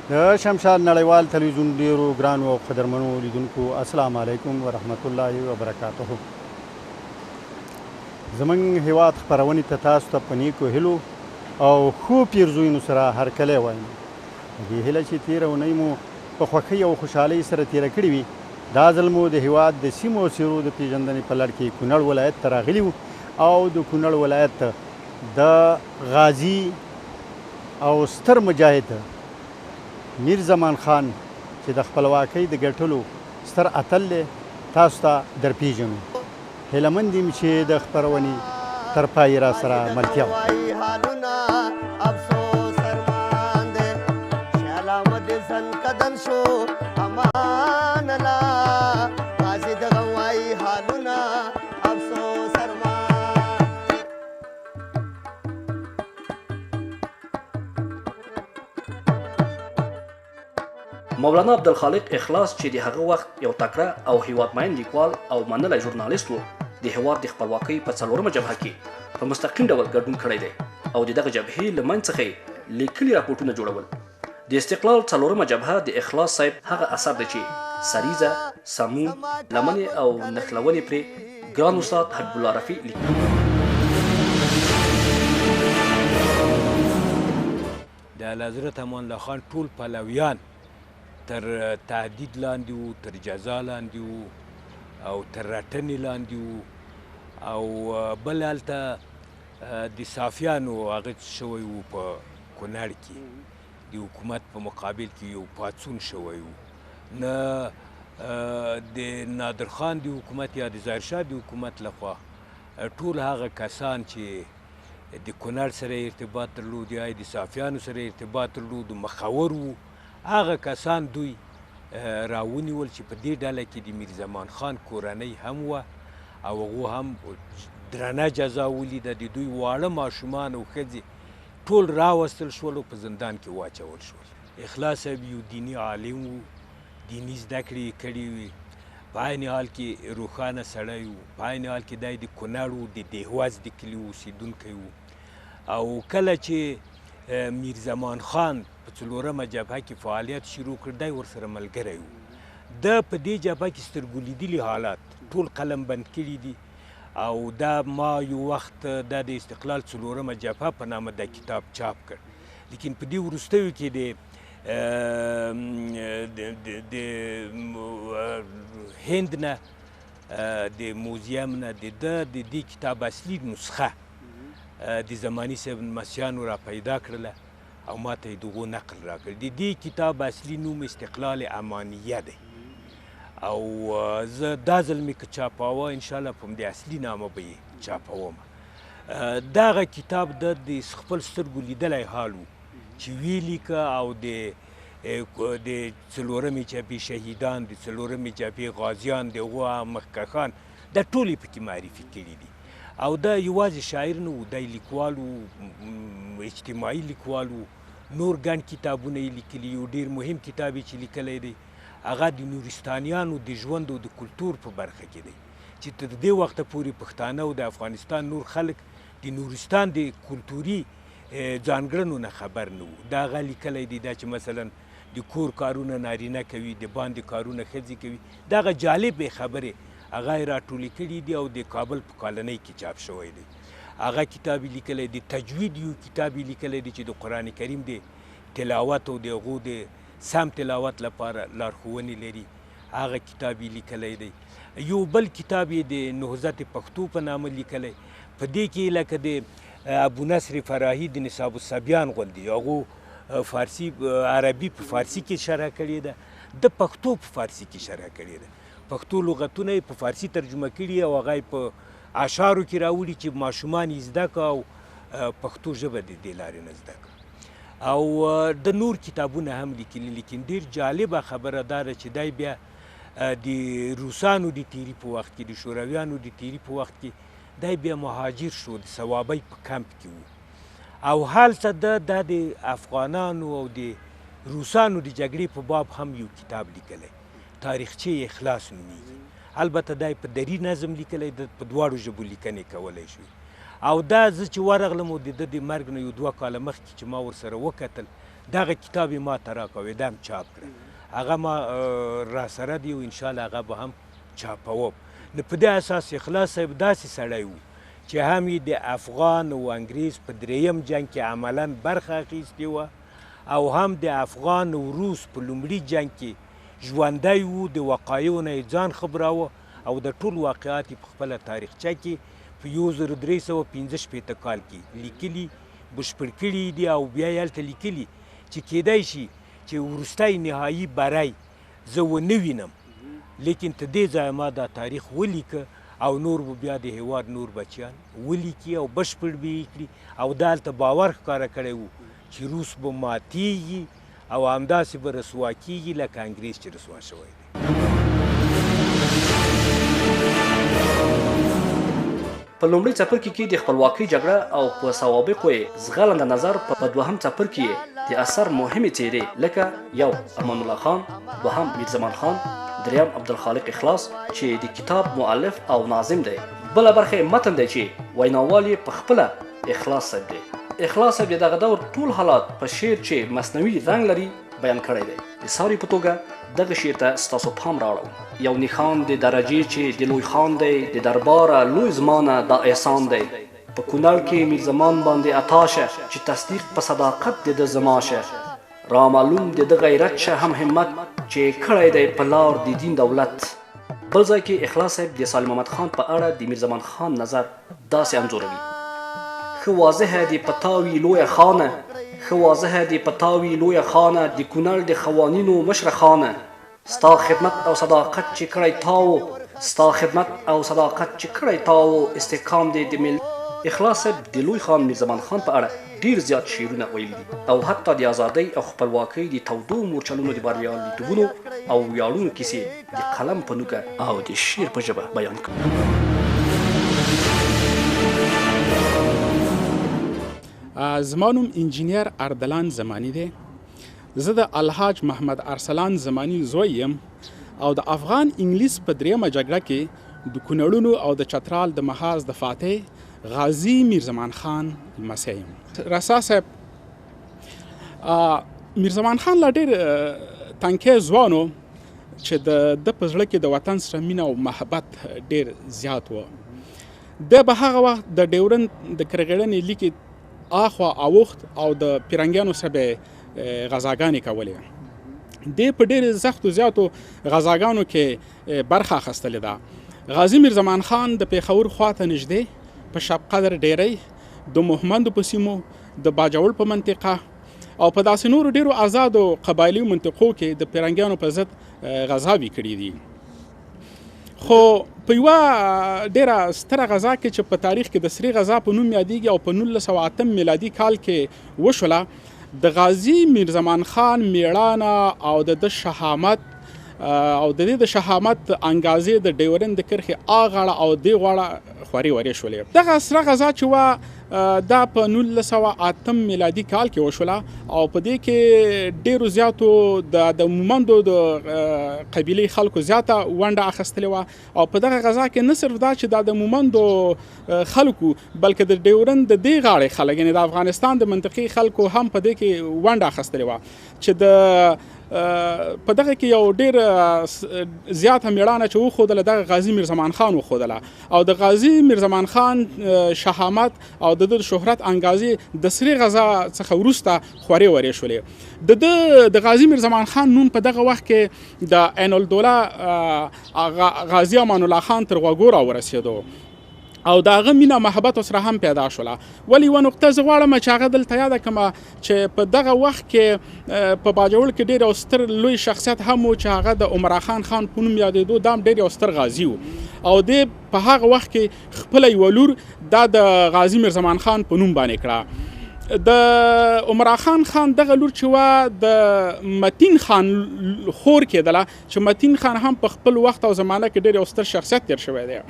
د شمشاد نړیوال تلویزیون ډیرو ګرانو او قدرمنو لیدونکو السلام علیکم ورحمت الله وبرکاته. زمونږ هیواد خپرونې ته تاسو ته په نیکو هیلو او ښو پیرزوینو سره هرکلی وایم. دې هیله چې تېره اونۍ مو په خوښۍ او خوشحالۍ سره تېره کړې وي. دا ځل مو د هیواد د سیمو او څیرو د پیژندنې په لړ کې کونړ ولایت ته راغلي وو او د کونړ ولایت د غازي او ستر مجاهد میر زمان خان چې د خپلواکۍ د ګټلو ستر اتل دی تاسو ته در پیژنو. هیله مند یم چې د خپرونې تر پایه را سره ملتیا مولانا عبدالخالق اخلاص چې د هغه وخت یو تکړه او هیوادمین لیکوال او منلی ژورنالیست و، د هیواد د خپلواکۍ په 4مه جبهه کې په مستقیم ډول ګډون کړی دی او د دغه جبهې له منځ څخه یې لیکلي راپورټونه جوړول. د استقلال 4مه جبهه د اخلاص صاحب هغه اثر دی چې سریزه، سمون، لمنې او نښلونې پرې ګران استاد حبیب الله رفیع لیکلي. د اعلیحضرت امان الله خان ټول پلویان تر تهدید لاندې وو، تر جزا لاندې وو او تر رټنې لاندې وو او بل هلته د صافیانو هغه شوی وو په کونړ کې د حکومت په مقابل کې یو پاڅون شوی وو. نه د نادر خان د حکومت یا د ظاهرشاه د حکومت لخوا ټول هغه کسان چې د کونړ سره ارتباط درلود یا د صافیانو سره ارتباط درلود مخور وو، هغه کسان دوی راونیول چې په دې ډله کې د میر زمان خان کورنۍ هم وه او هغو هم درنه جزا ولیده. د دوی واړه ماشومان او ښځې ټول راوستل شول او په زندان کې واچول شول. اخلاص صاحب یو دیني عالم وو، دیني زده کړې یې کړې وې، په عین حال کې روښانه سړی وو، په عین حال کې دی د کونړ وو، د دهواز د کلي اوسېدونکی وو. او کله چې میر زمان خان په 4مه جبهه کې فعالیت شروع کړ دی ورسره ملګری وو. د په دې جبهه کې سترګو لیدلي حالات ټول قلم بند کړي دي او دا ما یو وخت دا د استقلال 4مه جبهه په نامه دا کتاب چاپ کړ. لیکن په دې وروستیو کې د هند نه د موزیم نه د دې کتاب اصلي نسخه د زماني صاحب لمسیانو را پیدا کړله او ما ته یې د هغو نقل راکړ. د دې کتاب اصلي نوم استقلال امانیه دی او زه دا ځل مې که چاپاوه انشاءالله په همدې اصلي نامه به یې چاپوم. دغه کتاب د خپل سترګو لیدلی حال وو چې ویې لیکه او د 4مې جبهې شهیدان، د 4مې جبهې غازیان، د هغو مخکښان دا ټول یې پکې معرفي کړي دي. او دا یوازې شاعر نه وو، دی لیکوال وو، اجتماعي لیکوال وو، نور ګڼ کتابونه یې لیکلي. یو ډېر مهم کتاب یې چې لیکلی دی هغه د نورستانیانو د ژوند او د کلتور په برخه کې دی چې تر دې وخته پورې پښتانه او د افغانستان نور خلک د نورستان د کلتوري ځانګړنو نه خبر نه وو. دا هغه لیکلی دی دا چې مثلا د کور کارونه نارینه کوي، د باندې کارونه ښځې کوي. دغه جالبې خبرې هغه یې راټولې کړي دي او د کابل په کالنۍ کې چاپ شوی دی. هغه کتاب یې لیکلی دی. تجوید یو کتاب یې لیکلی دی چې د قرآن کریم د تلاوت او د هغو د سم تلاوت لپاره لارښوونې لري. هغه کتاب یې لیکلی دی. یو بل کتاب یې د نهضت پښتو په نامه لیکلی. په دې کې لکه د ابو نصر فراهي د نصاب الصبیان غوندې هغو فارسي عربي په فارسي کې شرح کړې ده، د پښتو په فارسي کې شرح کړې ده. پښتو لغتونه یې په فارسي ترجمه کړي او هغه یې په اشعارو کې راوړي چې ماشومان یې زده کړه او پښتو ژبه د دې لارې نه زده کړه. او د نور کتابونه هم لیکلي. لیکن ډېر جالبه خبره دا ده چې دی بیا د روسانو د تیري په وخت کې، د شورویانو د تیري په وخت کې دی بیا مهاجر شو، د ثوابۍ په کمپ کې وو او هلته دا د افغانانو او د روسانو د جګړې په باب هم یو کتاب لیکلی، تاریخچه اخلاص نومیږي. البته دا په دری نظم لیکلی، په دواړو ژبو لیکنې کولی شوي. او دا زه چې ورغلم او د ده د مرګ نه یو 2 کاله مخکې چې ما ورسره وکتل دغه کتاب یې ما ته راکړ دا هم چاپ کړه هغه ما راسره دی او انشاءالله هغه به هم چاپوم نو په دې اساس اخلاص صاحب داسې سړی و چې هم یې د افغان او انګریز په درېیم جنګ کې عملا برخه اخیستې وه او هم د افغان او روس په لومړي جنګ کې ژوندی و د وقایعو نه یې ځان خبراوه او د ټول واقعات په خپله تاریخچه کې په 1315 کال کې لیکلي بشپړ کړي دي او بیا یې هلته لیکلي چې کیدای شي چې وروستی نهایي بری زه ونه وینم لیکن ته دې ځایه ما دا تاریخ ولیکه او نور به بیا د هیواد نور بچیان ولیکي او بشپړ به یې کړي او دا هلته باور ښکاره کړی و چې روس به ماتیږي او همداسې به رسوا کیږي لکه انګریز چې رسوا شوی دی په لومړي څپرکي کې د خپلواکۍ جګړه او په سوابقو یې زغلنده نظر په دوهم څپرکي یې د اثر مهمې څیرې لکه یو امان الله خان دوهم میرزمان خان دریم عبدالخالق اخلاص چې د کتاب مؤلف او ناظم دی بله برخه متن دی چې ویناوال یې په خپله اخلاص صاحب دی اخلاص صاحب د دغه دور ټول حالات په شعر چې مصنوعي رنګ لري بیان کړی دی د ساري په توګه دغه شعر ته ستاسو پام راوړم یو نښان د درجې چې د لوی خان دی د درباره لوی زمانه دا احسان دی په کونړ کې میرزمان باندې عطا شه چې تصدیق په صداقت د ده زما شه رامعلوم د ده غیرت شه هم همت چې کړی دی په لار د دین دولت بل ځای کې اخلاص صاحب د سالم محمد خان په اړه د میرزمان خان نظر داسې انځوروي ښه واضحه دی په تاوی لویه خانه ښه واضحه دی په تاوی لویه خانه د کونړ د قوانینو مشره خانه ستا خدمت او صداقت چې کړی تاو ستا خدمت او صداقت چې کړی تاو استحکام دی د مل اخلاص صاحب د لوی خان میرزمان خان په اړه ډیر زیات شعرونه ویلي دي او حتی د ازادۍ او خپلواکۍ د تودو مورچلونو د بریالیتوبونو او ویاړونو کیسې د قلم په نوکه او د شعر په ژبه بیان کړي زما نوم انجینیر اردلان زمانی دی زه د الحاج محمد ارسلان زمانی زوی یم او د افغان انګلیس په دریمه جګړه کې د کونړونو او د چترال د محاذ د فاتح غازی میرزمان خان لمسی یم رسا صاحب میرزمان خان لا ډېر تنکۍ ځوان و چې د په زړه کې د وطن سره مینه او محبت ډېر زیات و د به هغه وخت د ډیورن د کرغېړنې لیکې آخوا اوښت او د پیرنګیانو سره به غزاګانې کولې دی په ډېرې سختو زیاتو غزاګانو کې برخه اخیستلې ده غازي میرزمان خان د پېښور خواته نږدې په شب قدر ډیرۍ د موهمندو په سیمو د باجوړ په منطقه او په داسې نورو ډېرو آزادو قبایلي منطقو کې د پیرنګیانو په ضد غزاوې کړي دي خو په یوه ډېره ستره غزا کې چې په تاریخ کې د سرې غزا په نوم یادیږي او په 1908 میلادي کال کې وشوله د غازي میرزمان خان میړانه او د شهامت او د دې د شهامت انګازې د ډیورن د کرښې غاړه او دې غاړه خوري ورې شولې دغه سره غزا چې وه دا په 1908 میلادي کال کې وشوله او په دې کې ډېرو زیاتو د مومندو د قبیلې خلکو زیاته ونډه اخیستلې وه او په دغه غزا کې نه صرف دا چې دا د مومندو خلکو بلکې د ډیورن د دې غاړې خلک یعنې د افغانستان د منطقې خلکو هم په دې کې ونډه اخیستلې وه چې د په دغه کې یو ډېر زیاته میړانه چې وښودله دغه غازي میرزمان خان وښودله او د غازي میرزمان خان شهامت او د ده شهرت انګازې د سرې غزا څخه وروسته خورې ورې شولې د غازي میرزمان خان نوم په دغه وخت کې د عین الدوله غازي امان الله خان تر غوږو راورسېدو او د هغه مینه محبت سره هم پیدا شوله ولې یوه نقطه زه غواړم چې هغه دلته یاده کړمه چې په دغه وخت کې په باجوړ کې ډېر یو ستر لوی شخصیت هم و چې هغه د عمرا خان په نوم یادېدو دا هم ډېر یو ستر غازي و او دې په هغه وخت کې خپله یوه لور دا د غازي میرزمان خان په نوم باندې کړه د عمرا خان دغه لور چې وه د متین خان خور کېدله چې متین خان هم په خپل وخت او زمانه کې ډېر یو ستر شخصیت تیر شوی دی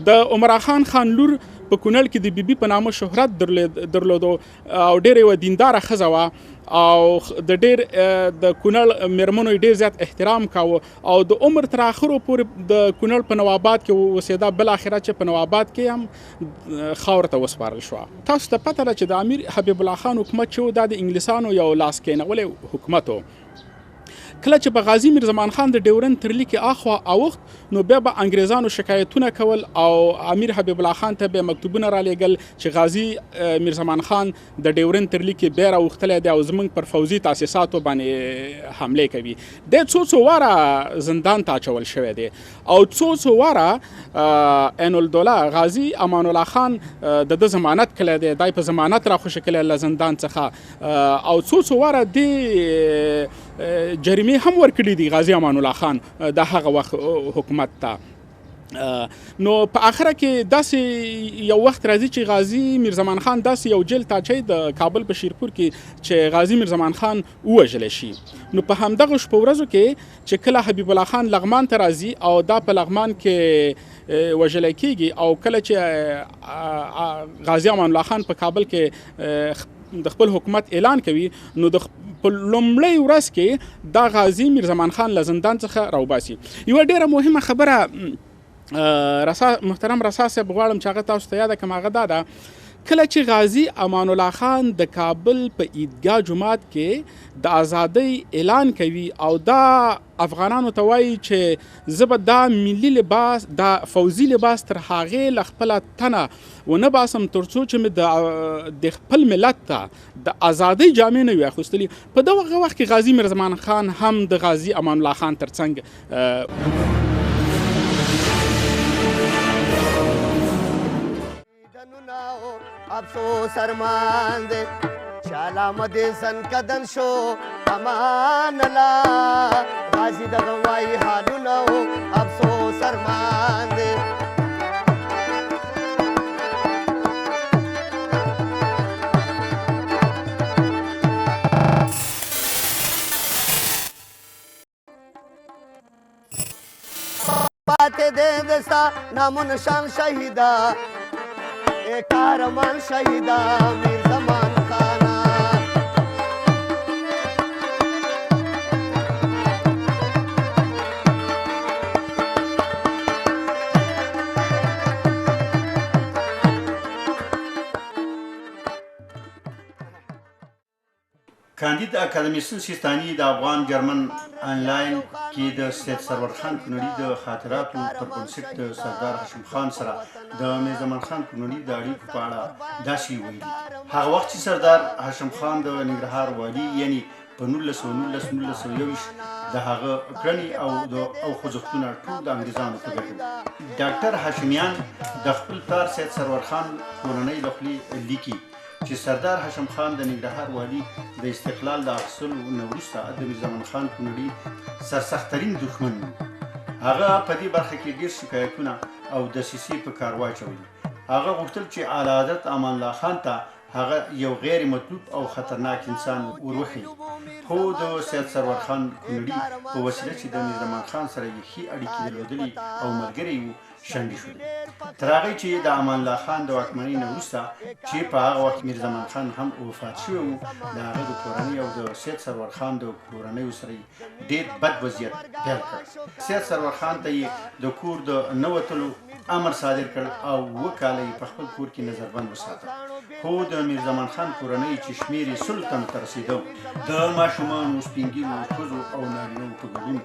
د عمرا خان لور په کونړ کې د بیبي په نامه شهرت درلودو او ډېره یوه دینداره ښځه وه او د ډېر د کونړ مېرمنو یې ډېر زیات احترام کاوه او د عمر تر اخرو پورې د کونړ په نواباد کې اوسېده، بالاخره چې په نواباد کې هم خاورو ته وسپارل شوه. تاسو ته پته ده چې د امیر حبیب الله خان حکومت چې و دا د انګلیسانو یو لاس کېنولی حکومت و. کله چې به غازي میرزمان خان د ډیورند تر لیکې اخوا اوښت نو بیا به انګریزانو شکایتونه کول او امیر حبیب الله خان ته به مکتوبونه رالیږل چې غازي میرزمان خان د ډیورند تر لیکې بیا راوښتلی دی او زموږ پر فوزي تاسیساتو باندې حملې کوي. دی څو واره زندان ته اچول شوی دی او څو واره عین الدوله غازي امان الله خان د ده ضمانت کړی دی، دی په ضمانت راخوشي کړی له زندان څخه او څو واره دی جریمې هم ورکړي دي غازي امان الله خان د هغه وخت حکومت ته. نو په آخره کې داسې یو وخت راځي چې غازي میرزمان خان داسې یو جیل ته اچوي د کابل په شیرپور کې چې غازي میرزمان خان ووژلی شي. نو په همدغه شپو ورځو کې چې کله حبیب الله خان لغمان ته راځي او دا په لغمان کې وژلی کېږي او کله چې غازي امان الله خان په کابل کې د خپل حکومت اعلان کوي نو د په لومړۍ ورځ کې دا غازي میرزمان خان له زندان څخه راوباسي. یوه ډېره مهمه خبره محترم رسا صاحب غواړم چې هغه تاسو ته یاده کړم، هغه دا ده کله چې غازي امان الله خان د کابل په عیدګاه جومات کې د ازادۍ اعلان کوي او دا افغانانو ته وایي چې زه به دا ملي لباس دا فوزي لباس تر هغې له خپله تنه ونه باسم تر څو چې مې د خپل ملت ته د ازادۍ جامې نه وي اخیستلي. په دغه وخت کې غازي میرزمان خان هم د غازي امان الله خان تر څنګ افسوس ارمان دے شالا مدے سن کدن شو امان اللہ غازی دغوائی حالو نو افسوس ارمان دے باتے دے دستا نام و نشان شہیدہ کارمان شهیدا میرزمان خانا کاندید اکادمیسن سیستانی د افغان جرمن آنلاین کې د سید سرور خان کونړي د خاطراتو پر بنسټ د سردار هاشم خان سره د میرزمان خان کونړي د اړیکو په اړه داسې ویلي. هغه وخت چې سردار هاشم خان د ننګرهار والي یعنی په 1919 د هغه کړنې او خوځښتونه ټول د انګریزانو په ګټه. ډاکټر هاشمیان د خپل پلار سید سرور خان کورنۍ له خولې لیکي چې سردار هاشم خان د ننګرهار والي د استقلال د اخیستلو نه وروسته د میرزمان خان کونړي سرسخترین دښمن و. هغه په دې برخه کې ډېر شکایتونه او دسیسې په کار واچولي. هغه غوښتل چې اعلی حضرت امان الله خان ته هغه یو غیر مطلوب او خطرناک انسان وروښيي. خو د سید سرور خان کونړي په وسیله چې د میرزمان خان سره یې ښې اړیکې درلودلې او ملګری و شنډې شولې. تر هغې چې د امان الله خان د واکمنۍ نه وروسته چې په هغه وخت میرزمان خان هم وفات شوی و د هغه د کورنۍ او د سید سرور خان د کورنیو سره یې ډېر بد وضعیت پیل کړ. سید سرور خان ته یې د کور د نه وتلو امر صادر کړ او 7 کاله یې په خپل کور کې نظربند وساته. خو د میرزمان خان کورنۍ چې شمېر یې 100 تنو ته رسېده د ماشومانو، سپین ږیرو، ښځو او نارینهو په ګډون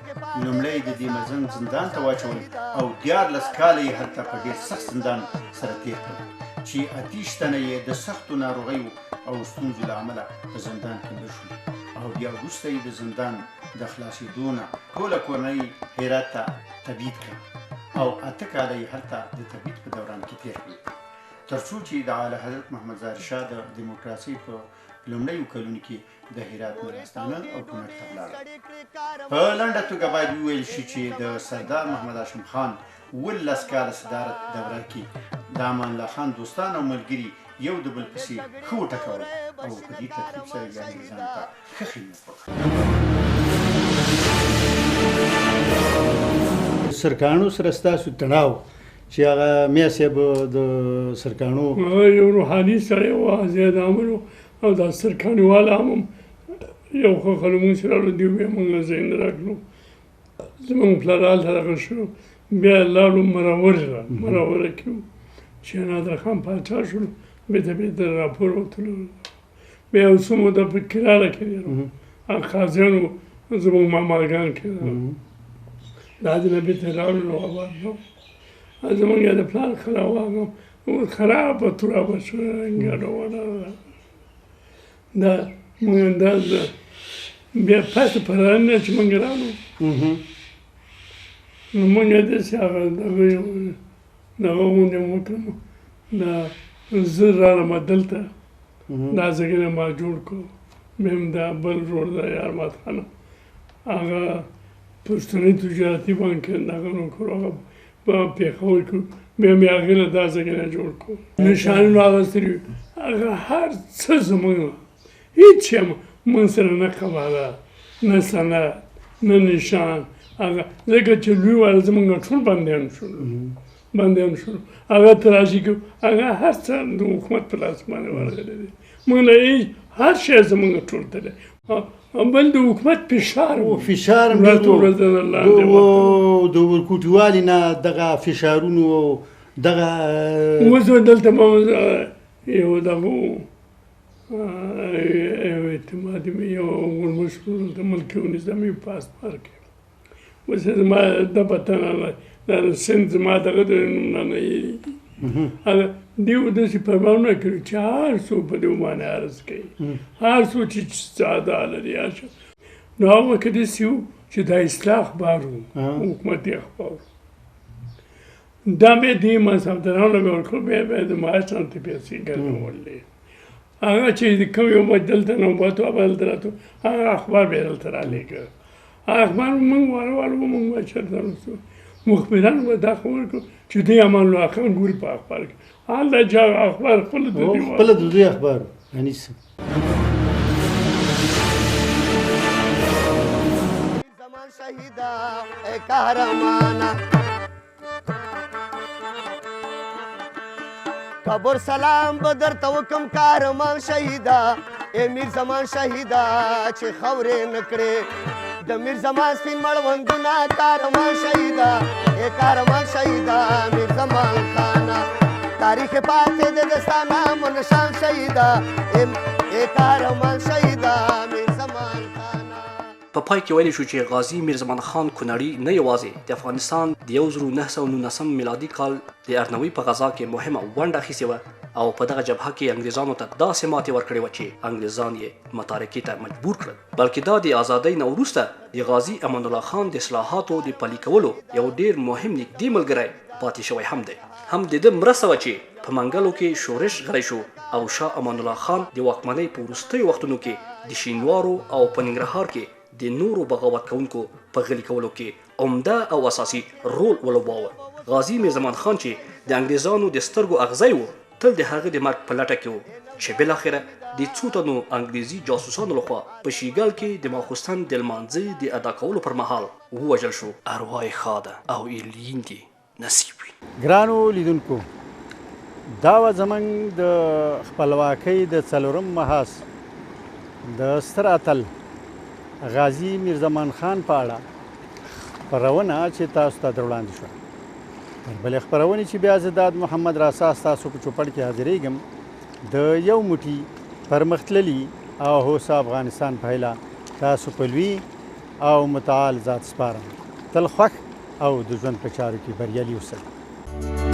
لومړی د دې مزن زندان ته واچول او 14 کاله یې هلته په ډېر سخت زندان سره تېر کړل چې 28 تنه یې د سختو ناروغیو او ستونزو له امله په زندان کې مړه شول او بیا وروسته یې د زندان د خلاصېدو نه ټوله کورنۍ هرات ته تبعید کړه او 8 کاله یې هلته د تبعید په دوران کې تېر کړل تر څو چې د اعلی حضرت محمد ظاهر شاه د دیموکراسۍ په لومړیو کلونو کې د هرات میراستانه او کونړ ته ولاړل. په لنډه توګه باید وویل شي چې د سردار محمد هاشم خان 17 کاله صدارت دوره کې د امان الله خان دوستان او ملګري یو د بل پسې ښه وټکول او په دې ترتیب سره یې انګریزانو ته ښه خدمت وکړ. سرکانو سره ستاسو تړاو چې هغه میا صاحب د سرکاڼو هغه یو روحاني سړی و زیاد عامل او دا سرکاڼیواله هم یو ښه خلک مونږ سره راغلي بیا مونږ له ځای نه راکړو زمونږ پلار هلته دغه شو بیا لاړو مروره کې وو چې نادر خان پاچا شو بېرته بېرته راپور وتلو بیا یو څه موده په کراله کې دی هغه قاضیانو زمونږ ماماګان کې دا دې نه بېرته راغلو آباد نو زمونږ د پلار خلاواغم خرابه ترابه شو ګډوډه دا مونږ انداز بیا پس پرانه چې مونږ راغلو نو مونږ داسې هغه دغه غونډې مو وکړم دا زه رالم دلته دا ځایونه ما جوړ کړو بیا هم دا بل روډ د یارمات خانه هغه پښتني تجارتي بانک دغه نو کړو هغه په پېښور کې بیا مې هغې له دا ځایونه جوړ کړو نښانونه اخیستلي هغه هر څه زموږ هیڅ شی موږ سره نه قباله نه سند نه نشان هغه ځکه چې لوی والا زموږ ټول بندیان شول هغه تراشي کې هغه هر څه د حکومت په لاس باندې ورغلی دی موږ نه هر شی زموږ ټول ته دی بل د حکومت فشار هم د ورکوټوالي نه دغه فشارونو دغه اوس دلته ما یو دغه اعتمادي مې یو ولمشهور د ملکي نظامي پاس پارک اوس زما د پته نه دا سند زما دغه د نوم نه هېرېږي هغه دیو داسې فرمانونه کړي چې هر څوک په دې باندې عرض کوي هر څوک چې ساده لري نو هغه کې داسې وو چې دا اصلاح اخبار وو حکومتي اخبار دا مې دې منصبدارانو مې ورکړو بیا بیا د معاش نه ته پیسې ګرځولې هغه چې کوم یو دلته نوبت و دلته راته هغه اخبار بیا دلته رالېږه هغه اخبار موږ وروالو موږ چېرته رسو مخبرانو به دا خبر کړو چې دوی امان الله خان ګوري په اخبار کې هلته چې اخبار خپله د دوی اخبار یعنې څه زمان شهیدا ای قهرمانا کبر سلام بدر توکم قهرمان شهیدا ای میر زمان شهیدا چې خورې نکړې د میر زمان سپین مړوندونه قهرمان شهیدا ای قهرمان شهیدا میر زمان خانا تاریخ پاتې د دستانه منشان شهیدا ای قهرمان شهیدا میر زمان خانا په پای کې ویلی شو چې غازي میرزمان خان کونړي نه یوازې د افغانستان د 1919 میلادي کال د ارنوي په غزا کې مهمه ونډه اخیستې وه او په دغه جبهه کې انګریزانو ته داسې ماتې ورکړې وه چې انګریزان یې متارکې ته مجبور کړل بلکې دا د ازادۍ نه وروسته د غازي امان الله خان د اصلاحاتو د پلي کولو یو ډېر مهم نږدې ملګری پاتې شوی هم دی هم د ده مرسته وه چې په منګلو کې شورش غلی شو او شاه امان الله خان د واکمنۍ په وروستیو وختونو کې د شینوارو او په ننګرهار کې د نورو بغاوت کوونکو په غلي کولو کې عمده او اساسي رول ولوباوه غازي میرزمان خان چې د انګریزانو د سترګو اغزی و تل د هغه د مرګ په لټه کې و چې بالاخره د څو تنو انګریزي جاسوسانو لخوا په شیګل کې د ماخوستن د لمانځه د ادا کولو پر مهال ووژل شو اروا یې ښاده او ایلین دې نصیب وي ګرانو لیدونکو دا وه زموږ د خپلواکۍ د څلورم محاذ د ستر اتل غازي میرزمان خان په اړه خپرونه چې تاسو ته در وړاندې شوه تر بلې خپرونې چې بیا زه داد محمد راسا ستاسو په چوپړ کې حاضرېږم د یو موټي پرمختللي او هوسا افغانستان په هیله تاسو په لوی او متعال ذات سپارم تل خوښ او د ژوند په چارو کې بریالي اوسئ